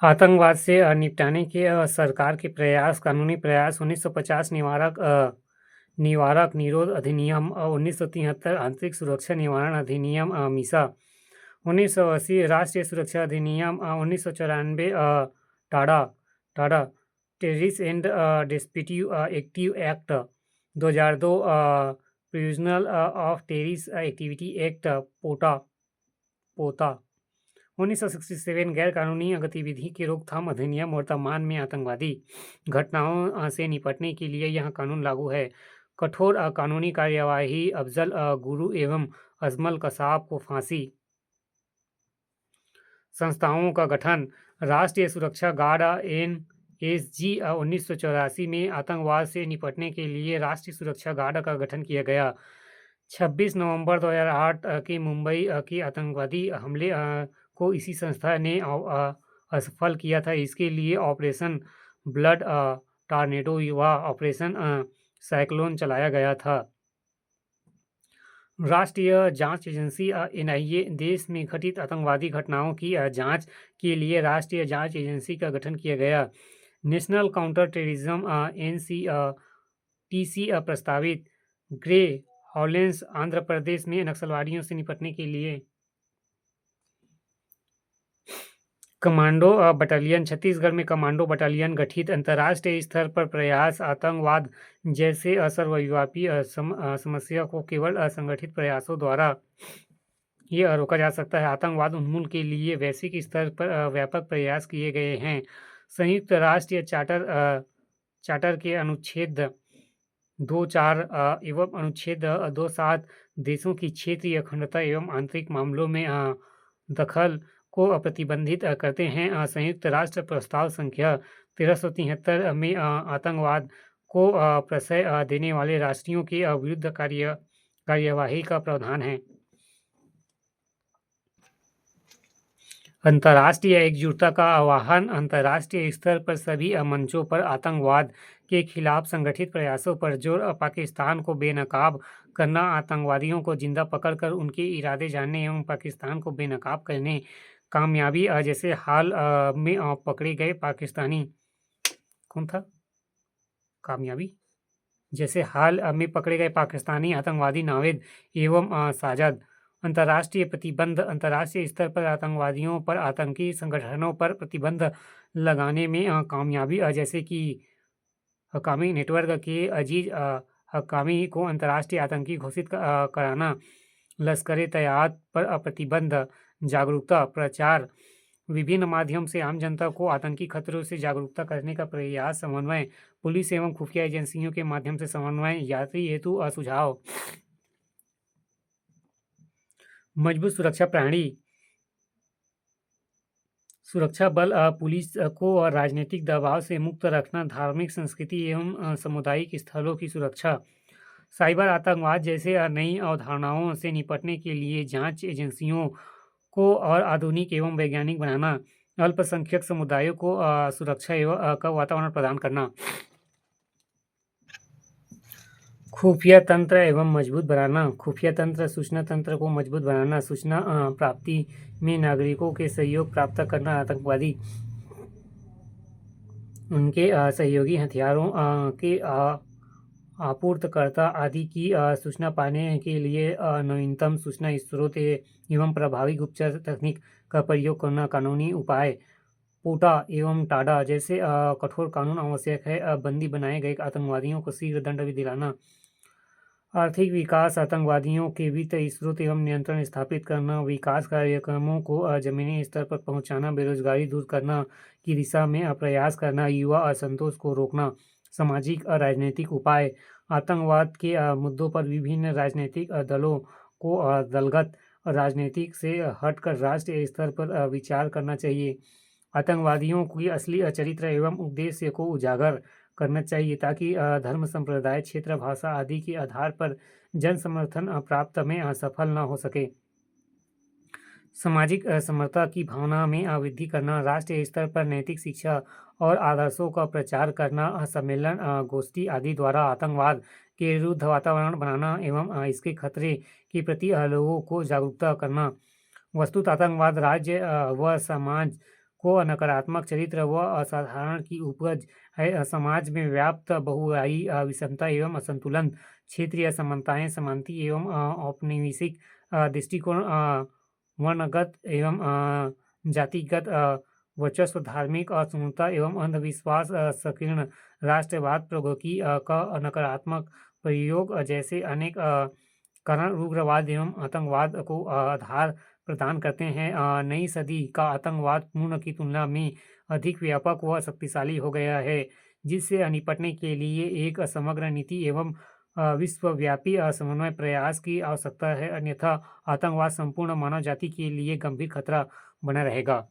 आतंकवाद से निपटने के सरकार के प्रयास, कानूनी प्रयास 1950 निवारक निरोध अधिनियम 1973 आंतरिक सुरक्षा निवारण अधिनियम मिसा 1980 राष्ट्रीय सुरक्षा अधिनियम 1994 TADA TADA terrorist and disruptive active act 2002 prevention of terrorist activity act POTA POTA 1967 गैर कानूनी गतिविधि की रोकथाम अधिनियम वर्तमान में आतंकवादी घटनाओं से निपटने के लिए यह कानून लागू है। कठोर कानूनी कार्यवाही अफजल गुरु एवं अजमल कसाब को फांसी। संस्थाओं का गठन राष्ट्रीय सुरक्षा गार्ड NSG 1984 में आतंकवाद से निपटने के लिए राष्ट्रीय सुरक्षा गार्ड का गठन किया गया। 26 नवंबर 2008 के मुंबई के आतंकवादी हमले को इसी संस्था ने असफल किया था। इसके लिए ऑपरेशन ब्लड टॉर्नेडो व ऑपरेशन साइक्लोन चलाया गया था। राष्ट्रीय जांच एजेंसी NIA देश में घटित आतंकवादी घटनाओं की जांच के लिए राष्ट्रीय जांच एजेंसी का गठन किया गया। नेशनल काउंटर टेररिज्म NCTC प्रस्तावित ग्रे हॉलैंड्स आंध्र प्रदेश में नक्सलवादियों से निपटने के लिए कमांडो बटालियन छत्तीसगढ़ में कमांडो बटालियन गठित। अंतर्राष्ट्रीय स्तर पर प्रयास आतंकवाद जैसे सर्वव्यापी समस्या को केवल संगठित प्रयासों द्वारा ये रोका जा सकता है। आतंकवाद उन्मूलन के लिए वैश्विक स्तर पर व्यापक प्रयास किए गए हैं। संयुक्त राष्ट्र चार्टर के अनुच्छेद 2.4 एवं अनुच्छेद 2.7 देशों की क्षेत्रीय अखंडता एवं आंतरिक मामलों में दखल को प्रतिबंधित करते हैं। संयुक्त राष्ट्र प्रस्ताव संख्या 1373 में आतंकवाद को प्रश्रय देने वाले राष्ट्रों के विरुद्ध कार्यवाही का प्रावधान है। अंतर्राष्ट्रीय एकजुटता का आह्वान अंतर्राष्ट्रीय स्तर पर सभी मंचों पर आतंकवाद के खिलाफ संगठित प्रयासों पर जोर। पाकिस्तान को बेनकाब करना, आतंकवादियों को जिंदा पकड़कर उनके इरादे जानने एवं पाकिस्तान को बेनकाब करने कामयाबी जैसे हाल में पकड़े गए पाकिस्तानी कौन था कामयाबी जैसे हाल में पकड़े गए पाकिस्तानी आतंकवादी नावेद एवं साजद। अंतर्राष्ट्रीय प्रतिबंध अंतर्राष्ट्रीय स्तर पर आतंकवादियों पर आतंकी संगठनों पर प्रतिबंध लगाने में कामयाबी जैसे कि हक्कानी नेटवर्क के अजीज हक्कानी को अंतर्राष्ट्रीय आतंकी घोषित कराना, लश्कर तैयबा पर प्रतिबंध, जागरूकता प्रचार, विभिन्न माध्यम से आम जनता को आतंकी खतरों से जागरूकता करने का प्रयास, समन्वय, पुलिस एवं खुफिया एजेंसियों के माध्यम से समन्वय, यात्री हेतु सुझाव, मजबूत सुरक्षा प्रणाली, सुरक्षा बल पुलिस को राजनीतिक दबाव से मुक्त रखना, धार्मिक संस्कृति एवं सामुदायिक स्थलों की सुरक्षा, साइबर आतंकवाद जैसे नई अवधारणाओं से निपटने के लिए जांच एजेंसियों को और आधुनिक एवं वैज्ञानिक बनाना, अल्पसंख्यक समुदायों को सुरक्षा एवं का वातावरण प्रदान करना, खुफिया तंत्र एवं मजबूत बनाना, खुफिया तंत्र सूचना तंत्र को मजबूत बनाना, सूचना प्राप्ति में नागरिकों के सहयोग प्राप्त करना, आतंकवादी उनके सहयोगी हथियारों के आपूर्तिकर्ता आदि की सूचना पाने के लिए नवीनतम सूचना स्रोत एवं प्रभावी गुप्तचर तकनीक का प्रयोग करना, कानूनी उपाय पोटा एवं टाडा जैसे कठोर कानून आवश्यक है। बंदी बनाए गए आतंकवादियों को शीघ्र दंड भी दिलाना, आर्थिक विकास, आतंकवादियों के वित्त स्रोत एवं नियंत्रण स्थापित करना, विकास कार्यक्रमों को जमीनी स्तर पर पहुंचाना, बेरोजगारी दूर करना की दिशा में प्रयास करना, युवा असंतोष को रोकना, सामाजिक और राजनीतिक उपाय, आतंकवाद के मुद्दों पर विभिन्न राजनीतिक दलों को दलगत राजनीतिक से हटकर राष्ट्रीय स्तर पर विचार करना चाहिए। आतंकवादियों की असली चरित्र एवं उद्देश्य को उजागर करना चाहिए ताकि धर्म, संप्रदाय, क्षेत्र, भाषा आदि के आधार पर जन समर्थन प्राप्त में सफल न हो सके। सामाजिक समरसता की भावना में वृद्धि करना, राष्ट्रीय स्तर पर नैतिक शिक्षा और आदर्शों का प्रचार करना, सम्मेलन, गोष्ठी आदि द्वारा आतंकवाद के विरुद्ध वातावरण बनाना एवं इसके खतरे के प्रति लोगों को जागरूकता करना। वस्तुतः आतंकवाद राज्य व समाज को नकारात्मक चरित्र व असाधारण की उपज है। समाज में व्याप्त बहुआयी विषमता एवं असंतुलन, क्षेत्रीय समानताएं, समानती एवं औपनिवेशिक दृष्टिकोण, वर्णगत एवं जातिगत वर्चस्व, धार्मिक असमानता एवं अंधविश्वास, संकीर्ण राष्ट्रवाद, प्रौद्योगिकी का नकारात्मक प्रयोग जैसे अनेक कारण उग्रवाद एवं आतंकवाद को आधार प्रदान करते हैं। नई सदी का आतंकवाद पूर्व की तुलना में अधिक व्यापक व शक्तिशाली हो गया है, जिससे निपटने के लिए एक समग्र नीति एवं विश्वव्यापी समन्वय प्रयास की आवश्यकता है। अन्यथा आतंकवाद संपूर्ण मानव जाति के लिए गंभीर खतरा बना रहेगा।